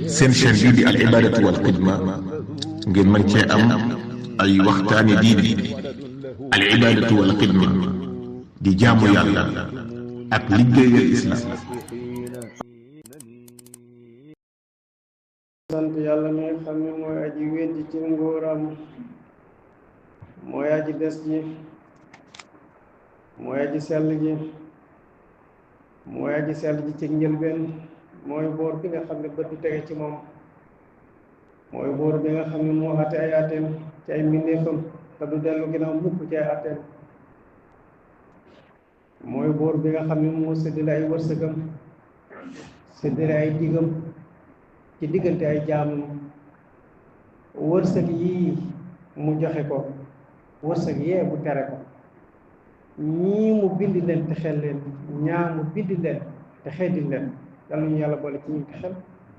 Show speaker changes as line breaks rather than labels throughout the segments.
seen chaîne bii di al ibadatu wal xidma ngeen mën cee am ay waxtaani diine al ibadatu wal xidma di jaamu yàlla ak liggéeyal islam.
sant yàlla mi nga xam ne mooy aji weddi ci nguuram, mooy aji des ji, mooy aji sell ji, mooy aji sell ji ci njëlbeen, mooy boor bi nga xam ne bët du tege ci moom, mooy boor bi nga xam ne moo àtte ay àtteem ci ay mbindeefam te du dellu ginnaaw mukk ci ay àtteem, mooy boor bi nga xam ne moo séddale ay wërsëgam, séddale ay digam ci diggante ay jaamam. wërsëg yii mu joxe ko, wërsëg yee mu tere ko, ñii mu bind leen te xel leen, ñaa mu bind leen te xeetil leen. yàlla ñu yàlla boole ci ñi te xel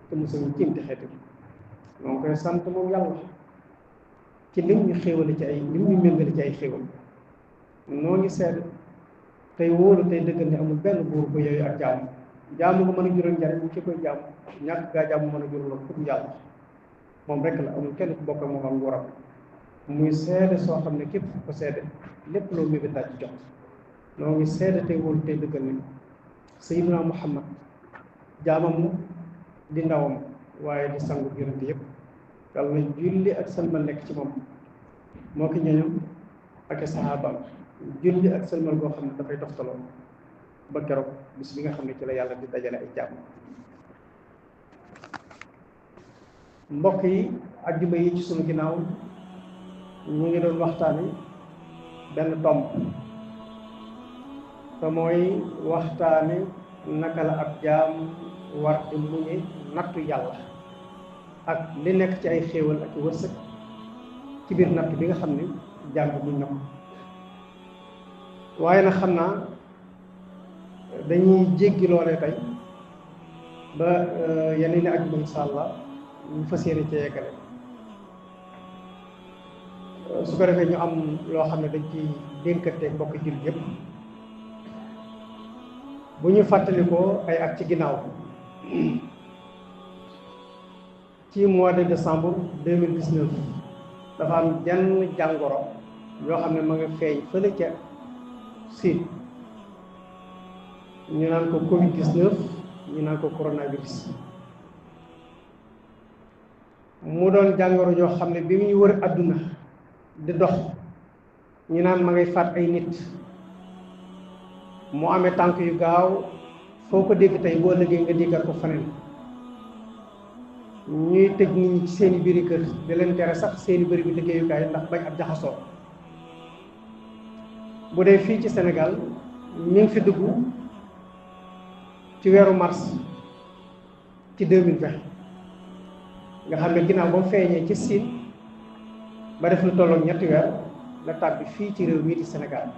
te musal ñu ci te xeetil. donc koy sant moom yàlla ci lim ñu xéewale ci ay lim ñu méngale ci ay xéewal. noo ngi seet tey wóolu tey dëggal ne amul benn buur ko yooyu ak jaamu. jaamu ko mën a jural njariñ ki koy jaamu, ñàkk gaa jaamu mën a jural la pour yàlla moom rek la, amul kenn ku bokk ak moom am nguuram. muy seede soo xam ne képp ko seede lépp loo mébét daal ci jox. noo ngi seede tey wóolu tey dëggal ne Sayyidina Muhammad jaamam di ndawam waaye di sangu yonent yëpp. yàlla na julli ak salmal nekk ci moom moo ki ñoñam ak i saxaabaam, julli ak salmal goo xam ne dafay toftaloo ba keroog bis bi nga xam ne ci la yàlla di dajale ay jàmm. mbokk yi, ajjuma yi ci sunu ginnaaw ñu ngi doon waxtaani benn tomb te mooy waxtaani naka la ab jaam war di muñe nattu yàlla ak li nekk ci ay xéewal ak wërsëg ci biir nattu bi nga xam ne jaam bi muñ na ko. waaye nag xam naa dañuy jéggi loolee tey ba yeneen i ajjuma insha allah ñu fas yéene ci yeggale. su ko defee ñu am loo xam ne dañ ci dénkante mbokk jullit yëpp. bu ñu fàttalikoo ay at ci ginnaaw ci mois de décembre 2019 dafa am jenn jàngoro yoo xam ne ma nga feeñ fële ca Siin. ñu naan ko Covid 19, ñu naan ko coronavirus. mu doon jàngoro joo xam ne bi muy wër àdduna di dox ñu naan ma ngay faat ay nit. mu amee tànk yu gaaw, foo ko dégg tey boo liggéey nga déggal ko faneen. ñuy tëj nit ñi ci seeni biiri kër di leen tere sax seeni bëri bi liggéeyukaay ndax bañ ab jaxasoo. bu dee fii ci Sénégal ñu ngi fi dugg ci weeru mars ci 2020 nga xam ne ginnaaw ba mu feeñee ci Siin ba def lu tolloog ñetti weer la tàbbi fii ci réew mii di Sénégal.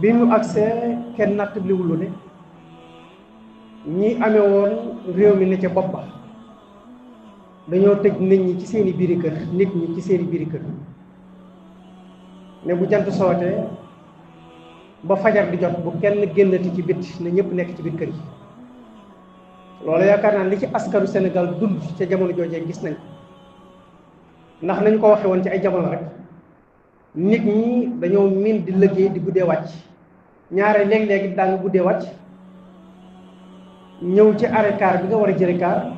bi mu agsee kenn nattabliwul ne ñi amee woon réew mi ne ca bopp ba dañoo tëj nit ñi ci seeni biiri kër, nit ñi ci seeni biiri kër ne bu jant sootee ba fajar di jot bu kenn génnati ci bitti ne ñëpp nekk ci biir kër yi. loolu yaakaar naa li ci askanu Sénégal dund ca jamono joojee gis nañ ndax nañu ko waxe woon ci ay jamono rek nit ñi dañoo miin di liggéey di guddee wàcc. ñaare léeg-léegi daa nga guddee wàcc ñëw ci arrêt car bi nga war a jëri car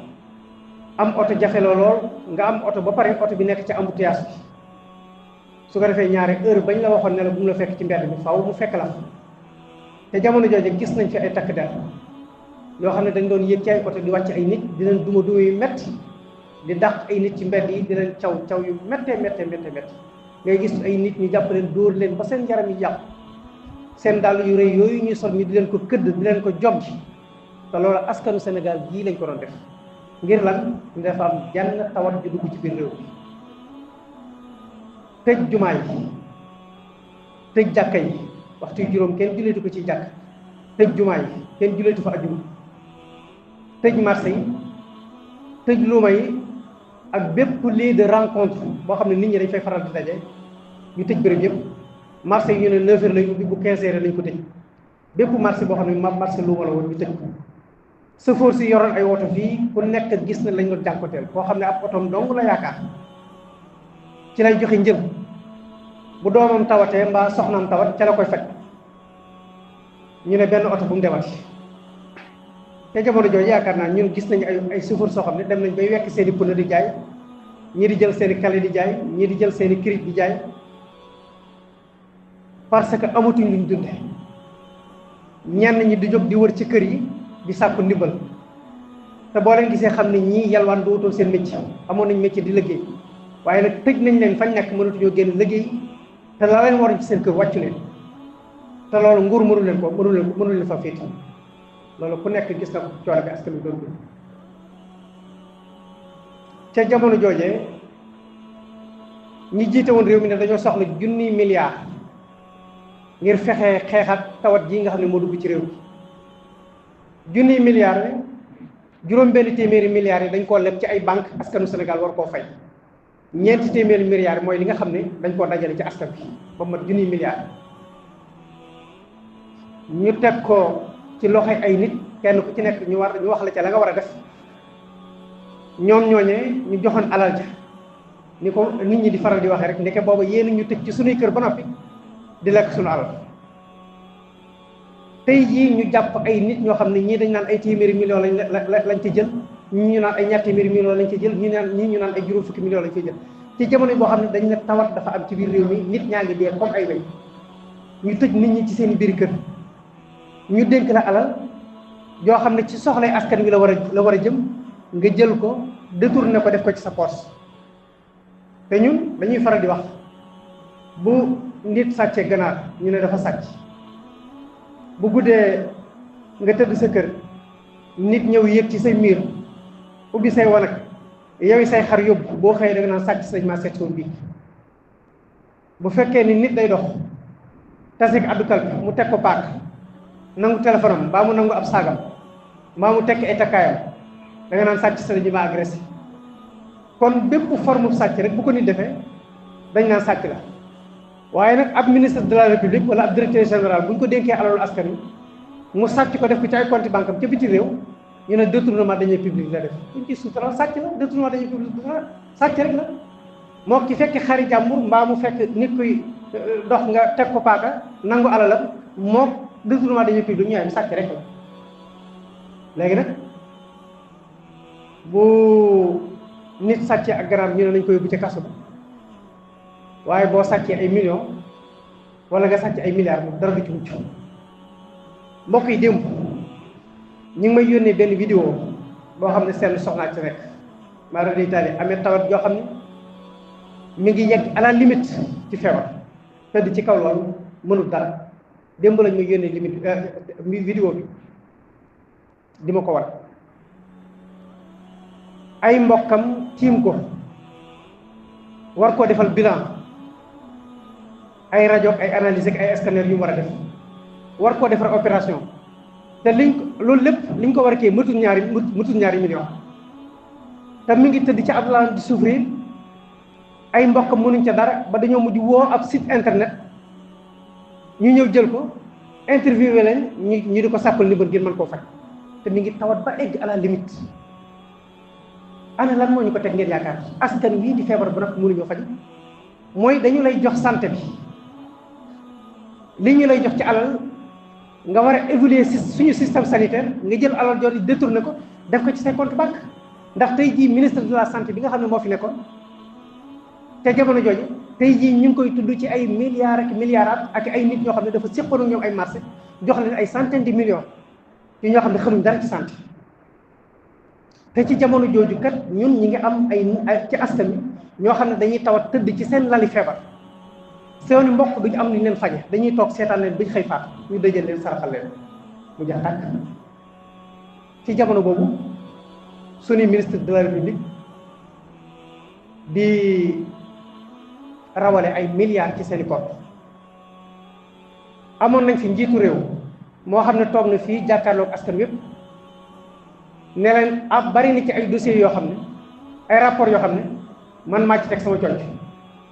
am oto jafe la lool nga am oto ba pare oto bi nekk ci embouteillage bi. su ko defee ñaare heure bañ la waxoon ne la bu mu la fekk ci mbedd bi faaw mu fekk la. te jamono jooju gis nañ fi ay takk der yoo xam ne dañ doon yéeg ci ay oto di wàcc ay nit di leen duma yu metti di dàq ay nit ci mbedd yi di leen caw yu méttee ngay gis ay nit ñu jàpp leen dóor leen ba seen yaram yi yàqu. seen dàll yu rëy yooyu ñuy sol ñu di leen ko këdd di leen ko jom ci. te loolu askanu Sénégal gii lañ ko doon def ngir lan ñu dafa am jenn tawat ju dugg ci biir réew mi. tëj jumaa yi, tëj jàkka yi, waxtu yu juróom kenn julleetu ko ci jàkk. tëj jumaa yi kenn julleetu fa ajjuma. tëj marché yi, tëj luuma yi ak bépp lieu de rencontre boo xam ne nit ñi dañ fay faral di daje ñu tëj béréb yëpp. marché yi ñu ne 9h lañ ubbi, bu 15h lañ ko tëj. bépp marché boo xam ne marché luuma la woon ñu tëj ko. sëfoor si yoroon ay woto fii ku nekk gis na lañ doon jànkoteel koo xam ne ab otoom dong la yaakaar ci lay joxe njël bu doomam tawatee mbaa soxnaam tawat ca la koy faj ñu ne benn oto bu mu demati te jamono jooju yaakaar naa ñun gis nañu ay sëfoor soo xam ne dem nañ bay wekk seeni pneu di jaay ñii di jël seeni kale di jaay ñii di jël seeni kirij di jaay parce que amatuñ luñ dunde ñenn ñi di jóg di wër ci kër yi di sàkku ndimbal te boo leen gisee xam ne ñii yalwaan du wutoon seen métier amoon nañ métier di liggéey waaye nag tëj nañ leen fañ nekk mënatuñoo génn liggéey te la leen waroon ci seen kër wàccu leen te loolu nguur mënu leen fa féeti loolu ku nekk gis na ko coono bi askan wi doon dund ca jamono joojee ñi jiite woon réew mi ne dañoo soxla junniy milliards ngir fexe xeex ak tawat ji nga xam ne moo dugg ci réew mi junniy milliards ne juróom benn téeméeri milliards yi dañ koo leb ci ay banque askanu Sénégal war koo fay ñeenti téeméeri milliards yi mooy li nga xam ne dañ koo dajale ci askan bi ba mat junniy milliards ñu teg ko ci loxoy ay nit kenn ku ci nekk ñu wax la ca la nga war a def ñoom ñooñee ñu joxoon alal ja ni ko nit ñi di faral di waxee rek ndeke booba yéen ñu tëj ci sunuy kër ba noppi di lekk sunu alal tey jii ñu jàpp ay nit ñoo xam ne ñii dañ naan ay téeméeri millions lañ ci jël ñii ñu naan ay ñaar téeméeri millions lañ ci jël ñii ñu naan ay juróom fukki millions lañ ci jël ci jamono boo xam ne dañ ne tawat dafa am ci biir réew mi nit ñaa ngi dee comme ay weñ ñu tëj nit ñi ci seen biir kër ñu dénk la alal yoo xam ne ci soxlay askan wi la war a jëm nga jël ko détourné ko def ko ci sa poche te ñun dañuy faral di wax bu nit sàccee ganaar ñu ne dafa sàcc bu guddee nga tëdd sa kër nit ñëw yéeg ci say miir ubbi say wanag yow say xar yóbbu boo xëyee da nga naan sàcc sañ maa seet soon bii bu fekkee ni nit day dox tasik addukal bi mu teg ko paak nangu téléphone am mbaa mu nangu ab saagam mbaa mu tekk ay takkaayam da nga naan sàcc sañ bi ma agressé kon bépp forme sàcc rek bu ko nit defee dañ naan sàcc la waaye nag ab ministre de la république wala ab directeur général bu ñu ko dénkee alalu askan wi mu sàcc ko def ko ci ay compte banque am ca biti réew ñu ne détournement dañuy public la def buñ ci suutal sàcc la détournement dañuy public sàcc rek la moo ki fekk xari jàmbur mbaa mu fekk nit kuy dox nga teg ko paaka nangu alalam moo détournement dañuy public ñu am sàcc rek la léegi nag bu nit sàccee ak ganaar ñu ne nañ ko yóbbu ca kaso ba waaye boo sàccee ay millions wala nga sàcc ay milliards moom dara du ci mucc mbokk yi démb ñu ngi may yónnee benn vidéo boo xam ne seen soxnaa ci rek maanaam day taali amee tawat joo xam ne mi ngi yegg à la limite ci feebar tëdd ci kaw loolu mënul dara démb lañ may yónnee limite vidéo bi di ma ko war ay mbokkam tiim ko war koo defal bilan ay rajo ay analyse ak ay scanner yu mu war a def war koo defar opération te loolu lépp liñ ko war a kii mëtul ñaari millions te mi ngi tëdd ci ab lal di souffrir ay mbokk mënuñ ca dara ba dañoo mujj woo ab site internet ñu ñëw jël ko interviewé leen ñu di ko sàppal ni bën ngir mën koo faj te mi ngi tawat ba egg à la limite ana lan moo ñu ko teg ngeen yaakaar askan wii di feebar ba nag mënuñoo faj mooy dañu lay jox santé bi li ñu lay jox ci alal nga war a évaluer suñu système sanitaire nga jël alal jooju détourné ko def ko ci say compte banque ndax tey jii ministre de la santé bi nga xam ne moo fi nekkoon te jamono jooju tey jii ñu ngi koy tudd ci ay milliards ak milliards ak ay nit ñoo xam ne dafa séqoon ak ñoom ay marché jox leen ay centaines de millions yu ñoo xam ne xamuñ dara ci santé te ci jamono jooju kat ñun ñi ngi am ay ci askan wi ñoo xam ne dañuy tawat tëdd ci seen lali feebar seeni mbokk duñu am lu ñu leen faje dañuy toog seetaan leen buñ xëy faatu ñu dëjal leen saraxal leen mu jeex tàkk ci jamono boobu suñu ministre de la république di rawale ay milliards ci seeni compte amoon nañ fi njiitu réew moo xam ne toog na fii jàkkaarloog askan wépp ne leen bari na ci ay dossiers yoo xam ne ay rapports yoo xam ne man maa ci teg sama conc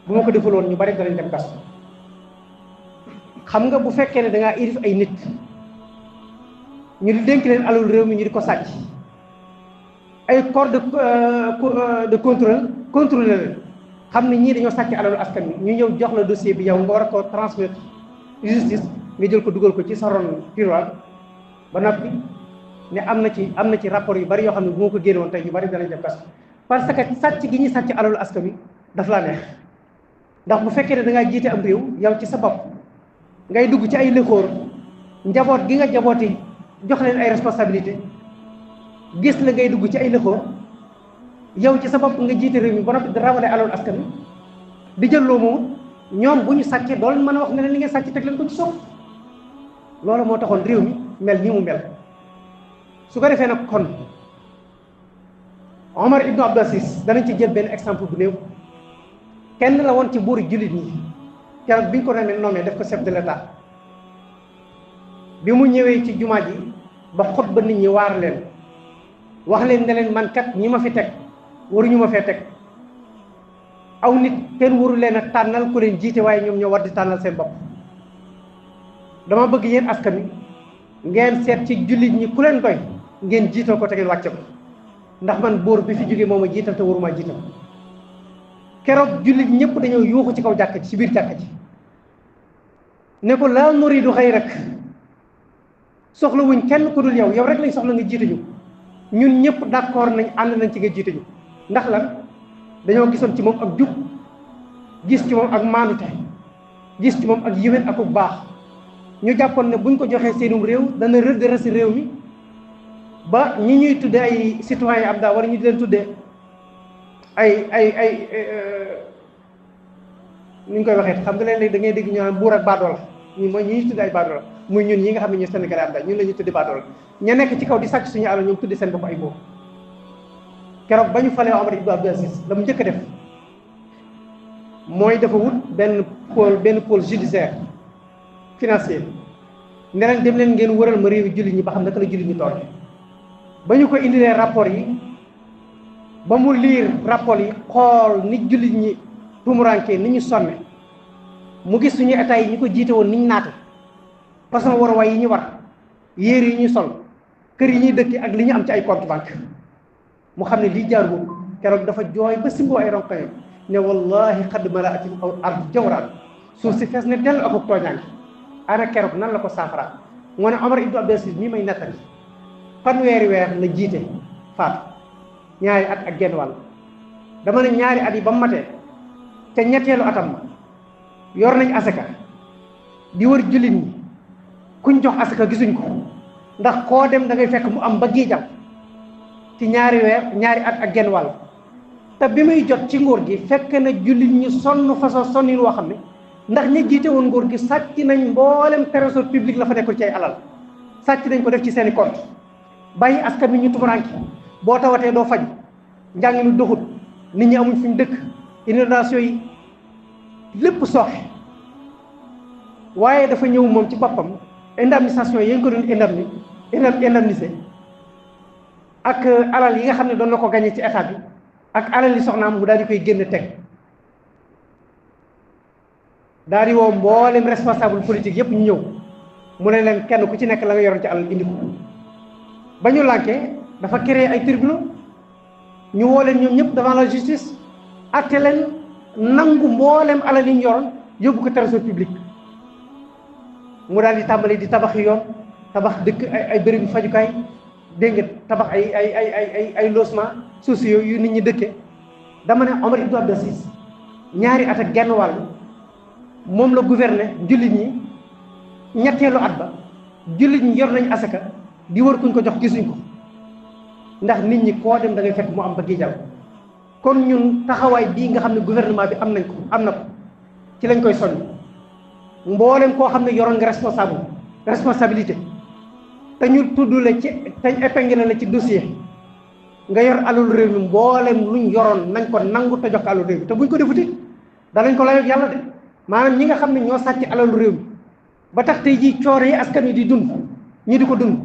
bu ma ko defal woon ñu bari danañ dem kaso xam nga bu fekkee ne da ngaa irif ay nit ñu di dénk leen alal réew mi ñu di ko sàcc ay corps de contrôle leen xam ne ñii dañoo sàcc alalu askan wi ñu ñëw jox la dossier bi yow nga war a ko transmettre justice nga jël ko dugal ko ci sa ron tiroir ba noppi ne am na ci rapport yu bari yoo xam ne bu ma ko génne woon tey ñu bari danañ def kaso parce que sàcc gi ñuy sàcc alalu askan wi daf laa neex ndax bu fekkee ne da ngaa jiite am réew yow ci sa bopp ngay dugg ci ay lëxóor njaboot gi nga jabooti jox leen ay responsabilité gis la ngay dugg ci ay lëxóor yow ci sa bopp nga jiite réew mi ba noppi di rawale alalu askan wi di jël loo moomu ñoom bu ñu sàccee doo leen mën a wax ne leen li ngeen sàcc teg leen ko ci suuf loolu moo taxoon réew mi mel nii mu mel su ko defee nag kon Omar ibnu Abdul Aziz danañ ci jël benn exemple bu néew kenn la woon ci buuri jullit ñi keroog bi ñu ko nommé def ko chef de l'état bi mu ñëwee ci jumaa ji ba xutba nit ñi waar leen wax leen ne leen man kat ñi ma fi teg waruñu ma fee teg aw nit kenn waru leen a tànnal ku leen jiite waaye ñoom ñoo war di tànnal seen bopp dama bëgg yéen askan wi ngeen seet ci jullit ñi ku leen doy ngeen jiital ko te ngeen wàcce ko ndax man buur bi fi jógee moom a jiital te waruma jiital keroog jullit ñëpp dañoo yuuxu ci kaw jàkka ji ci biir jàkka ji ne ko laa nuriidu xayrak soxla wuñ kenn ku dul yow rek lañ soxla nga jiite ñu ñun ñëpp d'accord nañ ànd nañ ci nga jiite ñu ndax lan dañoo gisoon ci moom ak jub gis ci moom ak maanute gis ci moom ak yiwén ak bu baax ñu jàppoon ne buñ ko joxee seenum réew dana redresser réew mi ba ñi ñuy tudde ay citoyen am daa war ñu di leen tudde ay ni ñu koy waxee xam nga leen da ngay dégg ñu naan buur ak baadoola ñi mooy ñi ñuy tudde ay baadoola muy ñun ñi nga xam ne ñu Sénégalais am daa ñun la ñuy tudde baadoola ña nekk ci kaw di sàcc suñu alal ñoom tudde seen bopp ay buur keroog ba ñu falee Omar ibn Abdul Aziz la mu njëkk a def mooy dafa wut benn pôle judiciaire financier ne leen dem leen ngeen wëral ma réewi jullit ñi ba xam naka la jullit ñi toll ba ñu ko indilee rapport yi ba mu liir rapport yi xool ni jullit ñi tumurankee ni ñu sonne mu gis suñu état yi ñu ko jiite woon ni ñu naate façon waruwaay yi ñu war yére yi ñu sol kër yi ñuy dëkki ak li ñu am ci ay compte banque mu xam ne lii jaar boobu keroog dafa jooy ba simboo ay ronkoñam ne wallahi xadd malaatil ard jawraan suuf si fees ne dell ak tooñaan ana keroog nan la ko saafara moo ne Omar ibn Abdul Aziz mii may nettali fanweeri weer la jiite faatu ñaari at ak genn wàll dama ne ñaari at yi ba mu matee te ñetteelu atam ma yor nañ asaka di wër jullit ñi kuñ jox asaka gisuñ ko ndax koo dem da ngay fekk mu am ba giijam ci ñaari at ak genn wàll te bi muy jot ci nguur gi fekk na jullit ñi sonn façon sonnin woo xam ne ndax ñi jiite woon nguur gi sàcc nañ mboolem trésor public la fa nekkul ci ay alal sàcc nañ ko def ci seeni compte bàyyi askan wi ñu tumuranke boo tawatee doo faj njàng mi doxut nit ñi amuñ fuñ dëkk inondation yi lépp sooxe waaye dafa ñëw moom ci boppam indemnisation yi ñu ko doon indemnisé ak alal yi nga xam ne doon na ko gagné ci état bi ak alal yi soxnaam mu daal di koy génn teg daal di woo mboolem responsable politique yëpp ñu ñëw mu ne leen kenn ku ci nekk la nga yoroon ci alal indi ko ba ñu lànkee dafa créer ay tribunaux ñu woo leen ñoom ñëpp devant la justice atte leen nangu mboolem alal yi ñu yoroon yóbbu ko trésor public mu daal di tàmbali di tabax yoon tabax dëkk ay bérébu fajukaay dégg nga tabax ay logement sociaux yu nit ñi dëkkee dama ne Omar ibn Abdul Aziz ñaari at ak genn wàll moom la gouverner jullit ñi ñetteelu at ba jullit ñi yor nañ asaka di wër kuñ ko jox gisuñ ko ndax nit ñi koo dem da ngay fekk mu am ba giijal kon ñun taxawaay bii nga xam ne gouvernement bi am na ko ci lañ koy soññ mboolem koo xam ne yoroon nga responsabilité te ñu tudd la ci te épinglé la ci dossier nga yor alal réew mi mboolem luñ yoroon nañ ko nangu te jox ko alal réew mi te buñ ko defuti danañ ko layoog yàlla de maanaam ñi nga xam ne ñoo sàcc alal réew mi ba tax tey jii coore yi askan wi di dund ñi di ko dund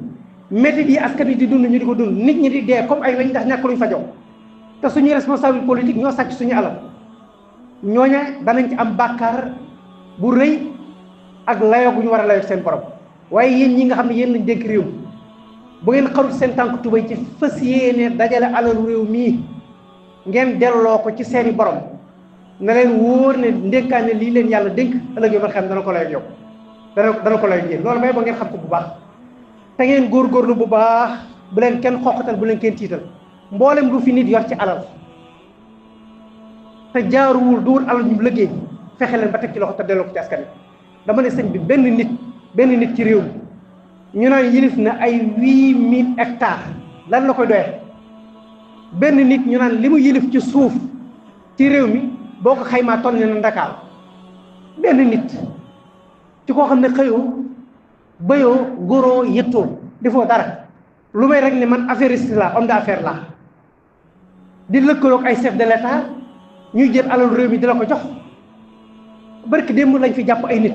métit yi askan wi di dund ñu di ko dund nit ñi di dee comme ay weñ ndax ñàkk luñ fa jox te suñuy responsable politique ñoo sàcc suñu alal ñooña danañ ci am bàkkaar bu rëy ak layoo gu ñu war a layoo seen borom waaye yéen ñi nga xam ne yéen lañ dénk réew bu ngeen xarut seen tànk tubay ci fas yéene dajale alalu réew mii ngeen delloo ko ci seeni borom na leen wóor ne ndénkaane lii leen yàlla dénk ëllëg yomal xam dana ko lay yow dana ko lay yéen loolu may ba ngeen xam ko bu baax te ngeen góorgóorlu bu baax bu leen kenn xoqatal bu leen kenn tiital mboolem lu fi nit yor ci alal te jaaruwul duwul alal ñu liggéey fexe leen ba teg ci loxo te delloo ko ci askan wi dama ne sëñ bi benn nit ci réew mi ñu naan yilif na ay 8000 hectares lan la koy doyee benn nit ñu naan li mu yilif ci suuf ci réew mi boo ko xaymaa toll na Ndakaar benn nit ci koo xam ne xëyoo bayoo góoroo yëttoo defoo dara lu may rek ne man affairiste la homme d'affaires la di lëkkaloog ay chef de l'état ñuy jël alal réew mi di la ko jox barki démb lañ fi jàpp ay nit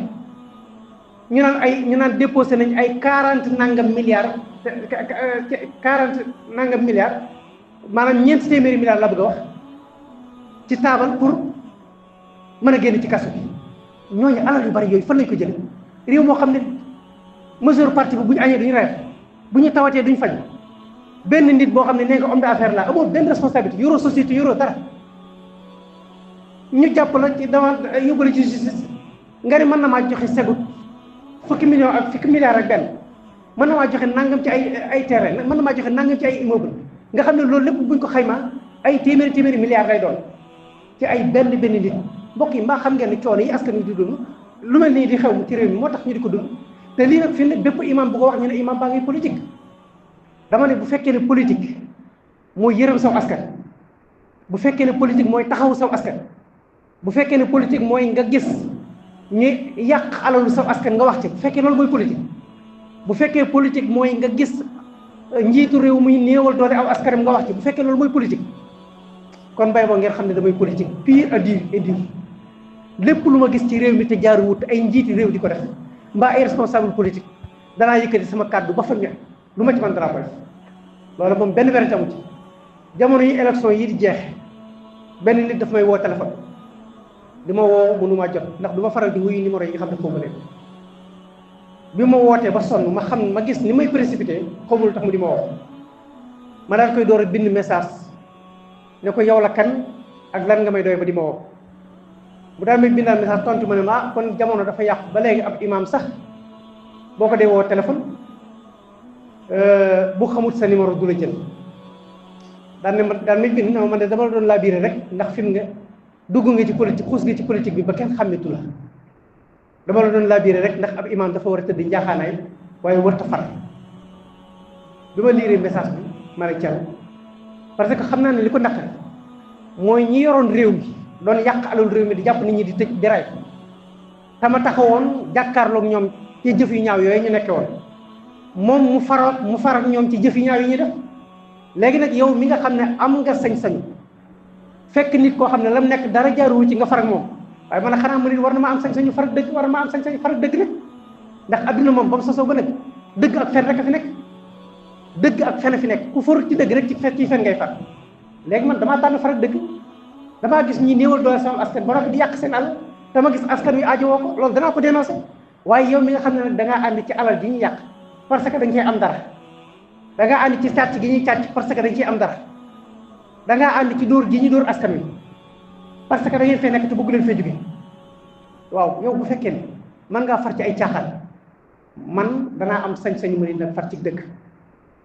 ñu naan déposé nañ ay 40 nangam milliards maanaam ñeenti téeméeri milliards la bëgg a wax ci taabal pour mën a génn ci kaso bi ñooñu alal yu bari yooyu fan lañ ko jële réew moo xam ne mesure parti bi bu ñu añee duñu reer bu ñu tawatee duñ faj benn nit boo xam ne nee nga homme d'affaires la amoo benn responsabilité yoroo société yoroo dara ñu jàpp la ci dama yóbbale ci justice nga ne mën na maa joxe segut fukki milliards ak benn mën na maa joxe nangam ci ay terrain mën na maa joxe nangam ci ay immeuble nga xam ne loolu lépp buñ ko xaymaa ay téeméeri milliards lay doon ci ay benn nit mbokk yi mbaa xam ngeen ne coono yi askan wi di dund lu mel nii di xew ci réew mi moo tax ñu di ko dund te lii nag fi ne bépp imam bu ko wax ñu ne imam baa ngi politique dama ne bu fekkee ne politique mooy yërëm saw askan bu fekkee ne politique mooy taxawu saw askan bu fekkee ne politique mooy nga gis ñu yàq alalu saw askan nga wax ci bu fekkee loolu mooy politique bu fekkee politique mooy nga gis njiitu réew muy néewal doole aw askanam nga wax ci bu fekkee loolu mooy politique kon bay boo ngeen xam ne damay politique pire et dur lépp lu ma gis ci réew mi te jaaruwut ay njiiti réew di ko def mbaa ay responsable politique danaa yëkkati sama kàddu ba fa ñor lu ma ci mën dara ko def loolu moom benn werante amu ci jamono yi élection yi di jeex benn nit daf may woo téléphone di ma woo mënumaa jot ndax du ma faral di wuyu numéro yi nga xam ne foofu nekk bi ma wootee ba sonn ma gis ni may précipité xamul tax mu di ma woo ma daal koy door a bind message ne ko yow la kan ak lan nga may doy ba di ma woo bu daal may bindal message tontu ma ne ma kon jamono dafa yàqu ba léegi ab imam sax boo ko dee woo téléphone bu xamut sa numéro du la jël daan may bind ne ma man de dama la doon labiré rek ndax fi mu nga dugg nga ci politique xuus nga ci politique bi ba kenn xàmmetu la dama la doon labiré rek ndax ab imam dafa war a tëdd njaaxaanaay waaye warta far bi ma liiree message bi ma ne cal parce que xam naa ne li ko naqari mooy ñi yoroon réew mi doon yàq alal réew mi di jàpp nit ñi di tëj di ray tama taxawoon jàkkaarloog ñoom ci jëf yu ñaaw yooyu ñu nekke woon moom mu farak ñoom ci jëf yu ñaaw yi ñuy def léegi nag yow mi nga xam ne am nga sañ-sañ fekk nit koo xam ne lam nekk dara jaaruwu ci nga farak moom waaye man a xanaa mu nit war na ma am sañ-sañu farak dëgg war na ma am sañ-sañu farak dëgg nag ndax adduna moom ba mu sosoo ba nag dëgg ak fen rek a fi nekk dëgg ak fen a fi nekk ku farut ci dëgg rek ci fen ngay far léegi man damaa tànn farak dëgg damaa gis ñi néewal doole sama askan ba noppi di yàq seen àll dama gis askan wi aajowoo ko loolu danaa ko dénoncé waaye yow mi nga xam ne nag da ngaa ànd ci alal ji ñuy yàq parce que dañ cee am dara da ngaa ànd ci càcc gi ñuy càcc parce que dañ ciy am dara da ngaa ànd ci dóor gi ñuy dóor askan wi parce que da ngeen fee nekk te bëgg leen fee jóge waaw yow bu fekkee ne man ngaa far ci ay caaxaan man danaa am sañ-sañu mëni nag far ci dëgg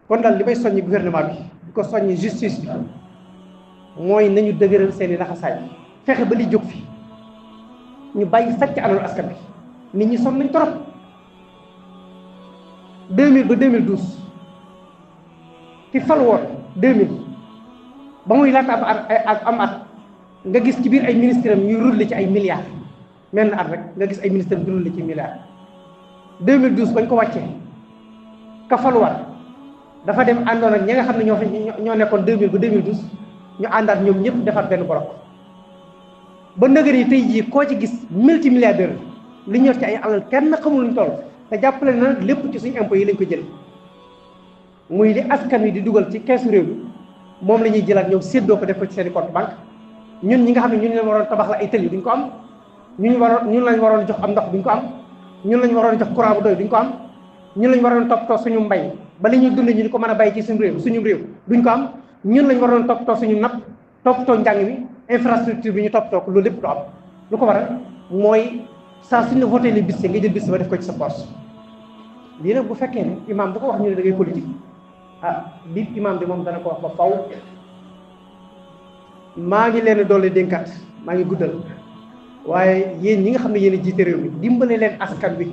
kon daal li may soññi gouvernement bi di ko soññi justice bi mooy nañu dëgëral seeni laxasaay fexe ba li jóg fi ñu bàyyi sàcc alalu askan bi nit ñi sonn nañ trop 2000 ba 2012 ki fal woon 2000 ba muy laata am at nga gis ci biir ay ministres am ñuy rouler ci ay milliards mel na at rek nga gis ay ministres am di rouler ci milliards 2012 bañ ko wàccee ka faluwaat dafa dem àndoon ak ñi nga xam ne ñoo nekkoon 2000 ba 2012 ñu àndaat ñoom ñëpp defaat benn bloc ba nëgër yi tey jii koo ci gis multimilliardaire li ñor ci ay alal kenn xamul luñ toll te jàppale na lépp ci suñu impôts yi lañ ko jël muy li askan wi di dugal ci keesu réew mi moom la ñuy jëlaat ñoom séddoo ko def ko ci seen i compte banque ñun ñi nga xam ne ñun lañ waroon tabax la ay tëli duñ ko am ñun lañ waroon jox am ndox duñ ko am ñun lañ waroon jox courant bu doy duñ ko am ñun lañ waroon toppatoo suñu mbay ba li ñuy dund ñu di ko mën a bàyyi ci suñu réew duñ ko am ñun lañ waroon toppatoo suñu napp toppatoo njàng mi infrastructure bi ñu toppatoo ko loolu lépp du am lu ko waral mooy saa suñu la voté li bis nga jël bis ba def ko ci sa poche lii nag bu fekkee ne imam bu ko wax ñu ne da ngay politique bi imam bi moom dana ko wax ba faw maa ngi leen doole dénkaat maa ngi guddal waaye yéen ñi nga xam ne yéen a jiite réew mi dimbale leen askan wi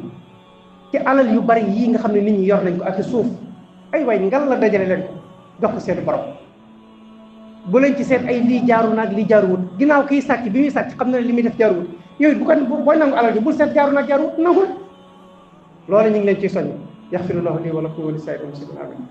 ci alal yu bari yii nga xam ne nit ñi yor nañ ko ak suuf ay waay ngal la dajale leen ko jox ko seen borom bu leen ci seet ay lii jaaru naag lii jaaruwut ginnaaw kiy sàcc bi muy sàcc xam na ne li muy def jaaruwut yooyu bu ko booy nangu alal ji bul seet jaaru naag jaaruwut nangul loolu ñu ngi leen ciy soññ yaxfirullahu lii wa lakum wa li saa'iril muslimiin amiin